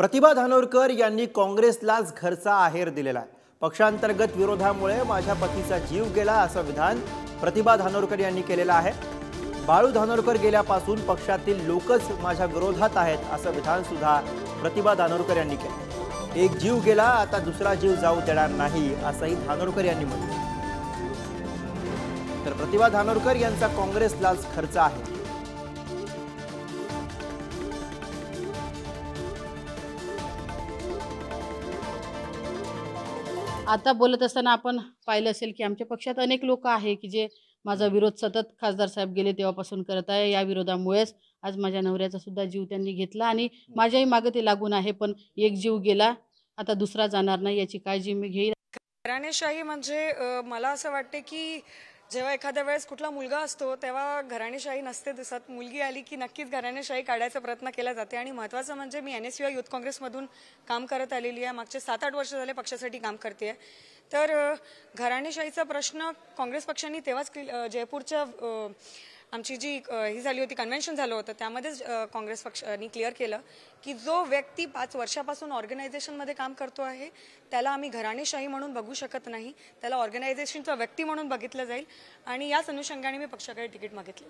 प्रतिभा धानोरकर यांनी काँग्रेसलाच घरचा आहेर दिलेला आहे। पक्षांतर्गत विरोधामुळे माझ्या पतीचा जीव गेला असं विधान प्रतिभा धानोरकर यांनी केलेलं आहे। बाळू धानोरकर गेल्यापासून पक्षातील लोकच माझ्या विरोधात आहेत असं विधान सुद्धा प्रतिभा धानोरकर यांनी केलं। एक जीव गेला, आता दुसरा जीव जाऊ देणार नाही असंही धानोरकर यांनी म्हटलं। तर प्रतिभा धानोरकर यांचा काँग्रेसलाच खर्च आहे। आता बोलत असताना आपण पाहिलं असेल की आमच्या पक्षात अनेक लोक आहे की जे माझा विरोध सतत खासदार साहेब गेले तेव्हापासून करत आहे। या विरोधामुळेच आज माझ्या नवऱ्याचा सुद्धा जीव त्यांनी घेतला आणि माझ्याही मागे ते लागून आहे। पण एक जीव गेला, आता दुसरा जाणार नाही याची काळजी मी घेईल। घराणेशाही म्हणजे मला असं वाटते की जेव्हा एखाद्या वेळेस कुठला मुलगा असतो तेव्हा घराणेशाही नसते दिसत। मुलगी आली की नक्कीच घराणेशाही काढायचा प्रयत्न केला जाते। आणि महत्त्वाचं म्हणजे मी NSUI युथ काँग्रेसमधून काम करत आलेली आहे। मागचे 7-8 वर्ष झाले पक्षासाठी काम करते। तर घराणेशाहीचा प्रश्न काँग्रेस पक्षाने तेव्हाच जयपूरच्या आमची जी ही झाली होती, कन्व्हेन्शन झालं होतं, त्यामध्येच काँग्रेस पक्षाने क्लिअर केलं की जो व्यक्ती 5 वर्षापासून ऑर्गनायझेशनमध्ये काम करतो आहे त्याला आम्ही घराणेशाही म्हणून बघू शकत नाही, त्याला ऑर्गनायझेशनचा व्यक्ती म्हणून बघितलं जाईल। आणि याच अनुषंगाने मी पक्षाकडे तिकीट मागितले।